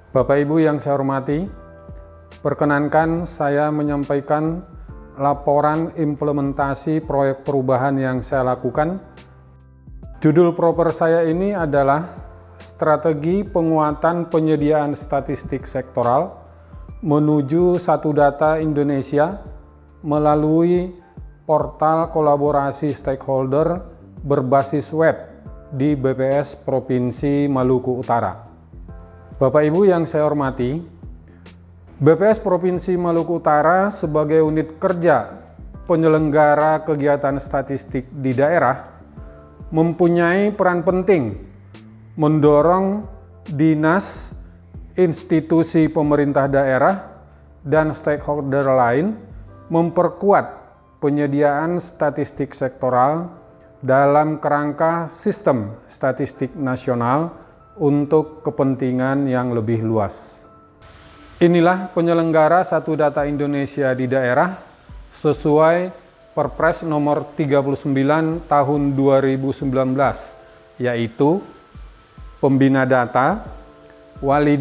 Bapak Ibu yang saya hormati, perkenankan saya menyampaikan laporan implementasi proyek perubahan yang saya lakukan. Judul proper saya ini adalah Strategi Penguatan Penyediaan Statistik Sektoral menuju Satu Data Indonesia melalui portal kolaborasi stakeholder berbasis web di BPS Provinsi Maluku Utara. Bapak Ibu yang saya hormati, BPS Provinsi Maluku Utara sebagai unit kerja penyelenggara kegiatan statistik di daerah mempunyai peran penting mendorong dinas, institusi pemerintah daerah, dan stakeholder lain memperkuat penyediaan statistik sektoral dalam kerangka sistem statistik nasional untuk kepentingan yang lebih luas. Inilah penyelenggara Satu Data Indonesia di daerah sesuai Perpres nomor 39 tahun 2019, yaitu pembina data, wali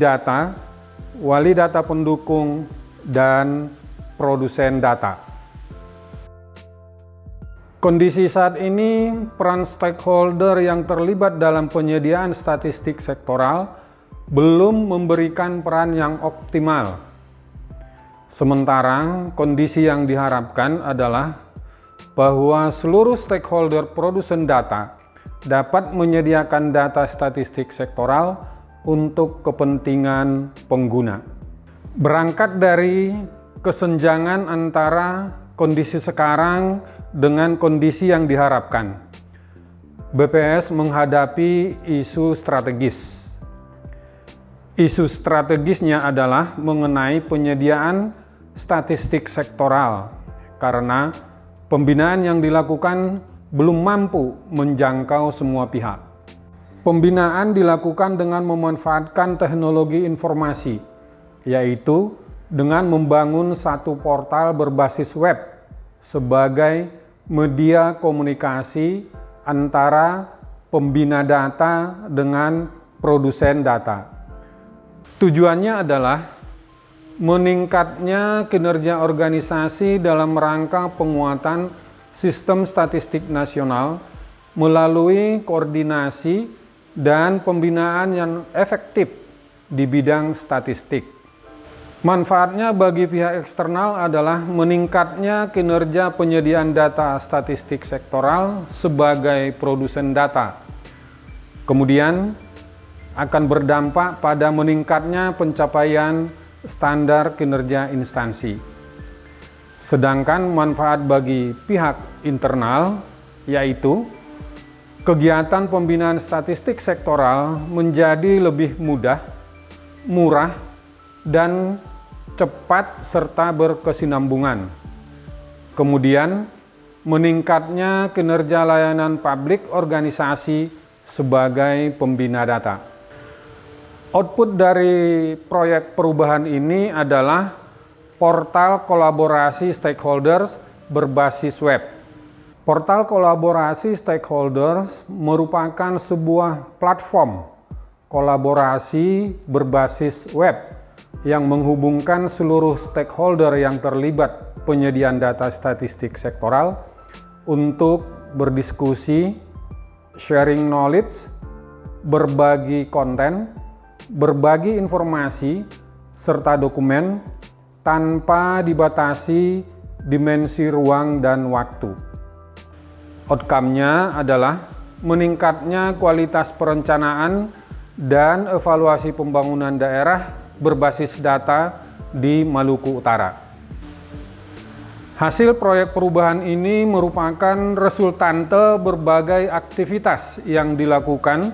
data pendukung, dan produsen data. Kondisi saat ini, peran stakeholder yang terlibat dalam penyediaan statistik sektoral belum memberikan peran yang optimal. Sementara kondisi yang diharapkan adalah bahwa seluruh stakeholder produsen data dapat menyediakan data statistik sektoral untuk kepentingan pengguna. Berangkat dari kesenjangan antara kondisi sekarang dengan kondisi yang diharapkan, BPS menghadapi isu strategis. Isu strategisnya adalah mengenai penyediaan statistik sektoral, karena pembinaan yang dilakukan belum mampu menjangkau semua pihak. Pembinaan dilakukan dengan memanfaatkan teknologi informasi, yaitu dengan membangun satu portal berbasis web sebagai media komunikasi antara pembina data dengan produsen data. Tujuannya adalah meningkatnya kinerja organisasi dalam rangka penguatan sistem statistik nasional melalui koordinasi dan pembinaan yang efektif di bidang statistik. Manfaatnya bagi pihak eksternal adalah meningkatnya kinerja penyediaan data statistik sektoral sebagai produsen data. Kemudian akan berdampak pada meningkatnya pencapaian standar kinerja instansi. Sedangkan manfaat bagi pihak internal, yaitu kegiatan pembinaan statistik sektoral menjadi lebih mudah, murah, dan cepat serta berkesinambungan. Kemudian, meningkatnya kinerja layanan publik organisasi sebagai pembina data. Output dari proyek perubahan ini adalah portal kolaborasi stakeholders berbasis web. Portal kolaborasi stakeholders merupakan sebuah platform kolaborasi berbasis web yang menghubungkan seluruh stakeholder yang terlibat penyediaan data statistik sektoral untuk berdiskusi, sharing knowledge, berbagi konten, berbagi informasi, serta dokumen tanpa dibatasi dimensi ruang dan waktu. Outcome-nya adalah meningkatnya kualitas perencanaan dan evaluasi pembangunan daerah berbasis data di Maluku Utara. Hasil proyek perubahan ini merupakan resultante berbagai aktivitas yang dilakukan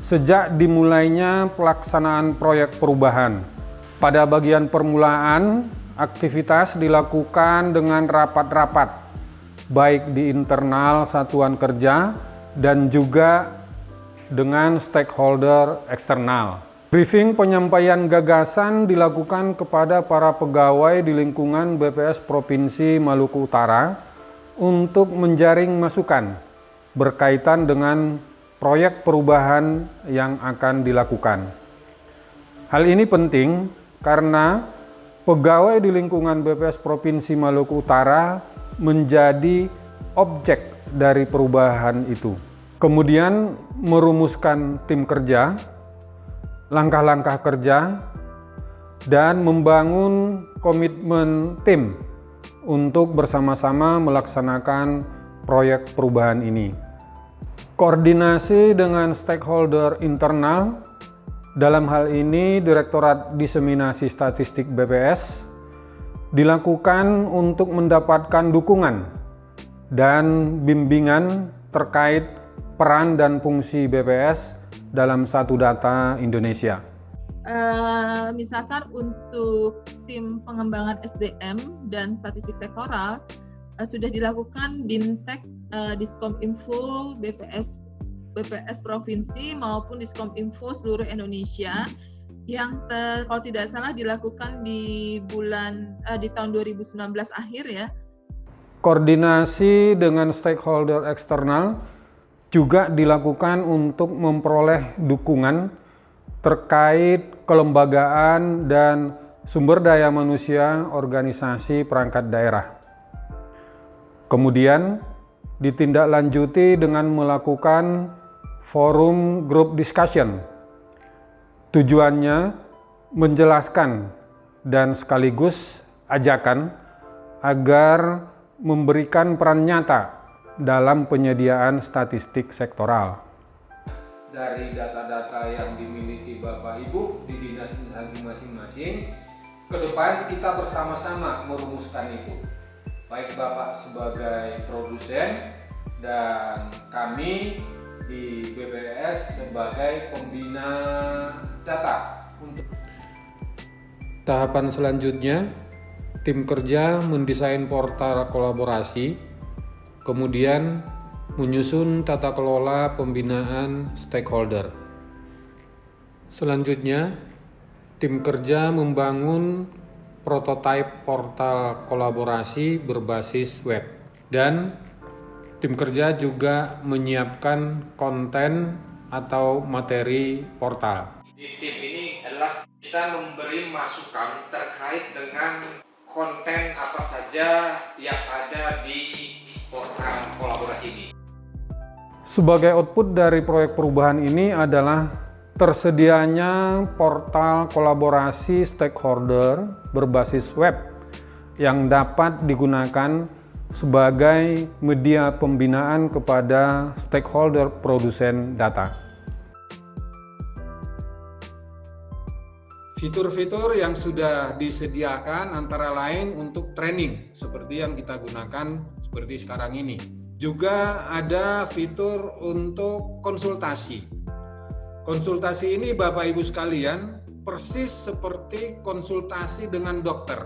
sejak dimulainya pelaksanaan proyek perubahan. Pada bagian permulaan, aktivitas dilakukan dengan rapat-rapat, baik di internal satuan kerja dan juga dengan stakeholder eksternal. Briefing penyampaian gagasan dilakukan kepada para pegawai di lingkungan BPS Provinsi Maluku Utara untuk menjaring masukan berkaitan dengan proyek perubahan yang akan dilakukan. Hal ini penting karena pegawai di lingkungan BPS Provinsi Maluku Utara menjadi objek dari perubahan itu. Kemudian merumuskan tim kerja, langkah-langkah kerja, dan membangun komitmen tim untuk bersama-sama melaksanakan proyek perubahan ini. Koordinasi dengan stakeholder internal, dalam hal ini Direktorat Diseminasi Statistik BPS, dilakukan untuk mendapatkan dukungan dan bimbingan terkait peran dan fungsi BPS dalam satu data Indonesia. Misalkan untuk tim pengembangan SDM dan statistik sektoral sudah dilakukan Bintek, Diskominfo, BPS Provinsi maupun Diskominfo seluruh Indonesia yang kalau tidak salah dilakukan di tahun 2019 akhir ya. Koordinasi dengan stakeholder eksternal juga dilakukan untuk memperoleh dukungan terkait kelembagaan dan sumber daya manusia organisasi perangkat daerah. Kemudian ditindaklanjuti dengan melakukan forum group discussion. Tujuannya menjelaskan dan sekaligus ajakan agar memberikan peran nyata dalam penyediaan statistik sektoral. Dari data-data yang dimiliki Bapak Ibu di dinas instansi masing-masing, ke depan kita bersama-sama merumuskan itu. Baik Bapak sebagai produsen dan kami di BPS sebagai pembina data. Tahapan selanjutnya, tim kerja mendesain portal kolaborasi, kemudian menyusun tata kelola pembinaan stakeholder. Selanjutnya, tim kerja membangun prototipe portal kolaborasi berbasis web, dan tim kerja juga menyiapkan konten atau materi portal. Di tim ini adalah kita memberi masukan terkait dengan konten apa saja yang ada di portal kolaborasi ini. Sebagai output dari proyek perubahan ini adalah tersedianya portal kolaborasi stakeholder berbasis web yang dapat digunakan sebagai media pembinaan kepada stakeholder produsen data. Fitur-fitur yang sudah disediakan antara lain untuk training seperti yang kita gunakan seperti sekarang ini. Juga ada fitur untuk konsultasi. Konsultasi ini Bapak Ibu sekalian persis seperti konsultasi dengan dokter.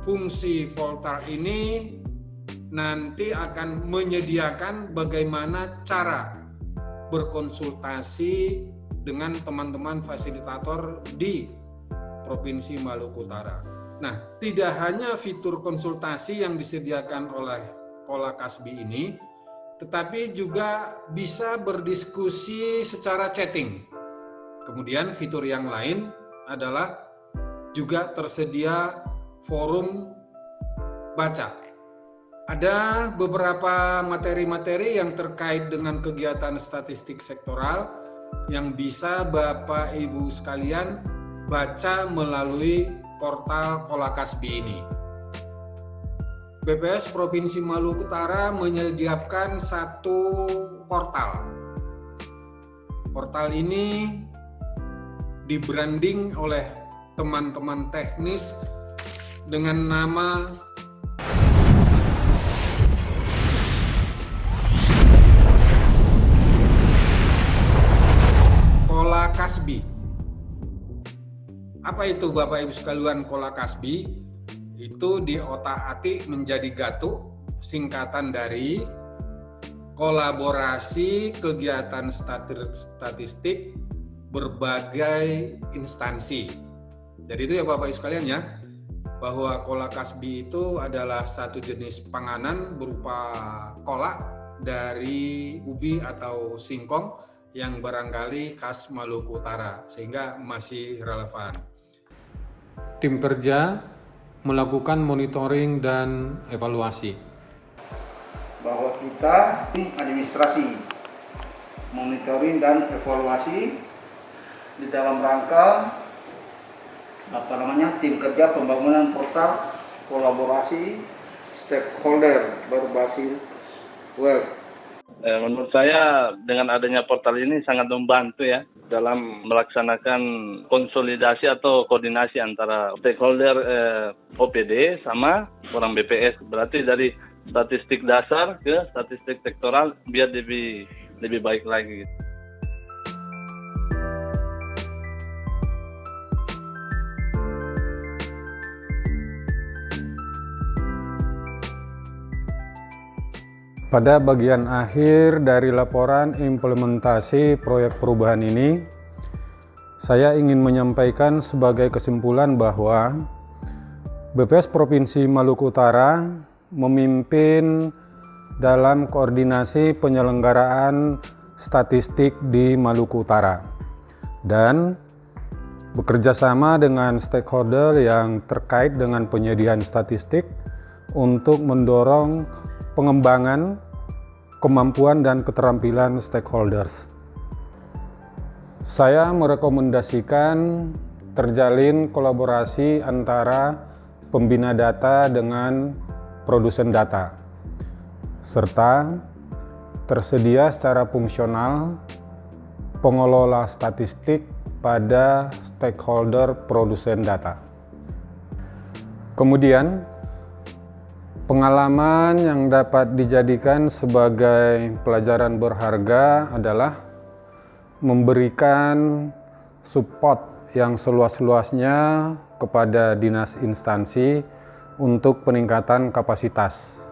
Fungsi portal ini nanti akan menyediakan bagaimana cara berkonsultasi dengan teman-teman fasilitator di Provinsi Maluku Utara. Nah, tidak hanya fitur konsultasi yang disediakan oleh Kolakasbi ini, tetapi juga bisa berdiskusi secara chatting. Kemudian fitur yang lain adalah juga tersedia forum baca. Ada beberapa materi-materi yang terkait dengan kegiatan statistik sektoral yang bisa Bapak Ibu sekalian baca melalui portal Kolakasbi ini. BPS Provinsi Maluku Utara menyediakan satu portal. Portal ini di-branding oleh teman-teman teknis dengan nama Kolakasbi. Apa itu Bapak Ibu sekalian Kolakasbi? Itu diotak-atik menjadi GATU, singkatan dari kolaborasi kegiatan statistik berbagai instansi. Jadi itu ya Bapak Ibu sekalian ya, bahwa Kolakasbi itu adalah satu jenis panganan berupa kolak dari ubi atau singkong yang barangkali khas Maluku Utara, sehingga masih relevan. Tim kerja melakukan monitoring dan evaluasi. Bahwa kita tim administrasi monitoring dan evaluasi di dalam rangka tim kerja pembangunan portal kolaborasi stakeholder berbasis web. Menurut saya dengan adanya portal ini sangat membantu ya dalam melaksanakan konsolidasi atau koordinasi antara stakeholder OPD sama orang BPS. Berarti dari statistik dasar ke statistik sektoral biar lebih baik lagi. Pada bagian akhir dari laporan implementasi proyek perubahan ini, saya ingin menyampaikan sebagai kesimpulan bahwa BPS Provinsi Maluku Utara memimpin dalam koordinasi penyelenggaraan statistik di Maluku Utara dan bekerjasama dengan stakeholder yang terkait dengan penyediaan statistik untuk mendorong pengembangan kemampuan dan keterampilan stakeholders. Saya merekomendasikan terjalin kolaborasi antara pembina data dengan produsen data, serta tersedia secara fungsional pengelola statistik pada stakeholder produsen data. Kemudian, pengalaman yang dapat dijadikan sebagai pelajaran berharga adalah memberikan support yang seluas-luasnya kepada dinas instansi untuk peningkatan kapasitas,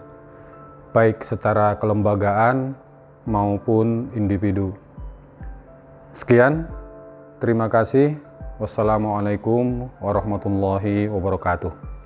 baik secara kelembagaan maupun individu. Sekian, terima kasih. Wassalamualaikum warahmatullahi wabarakatuh.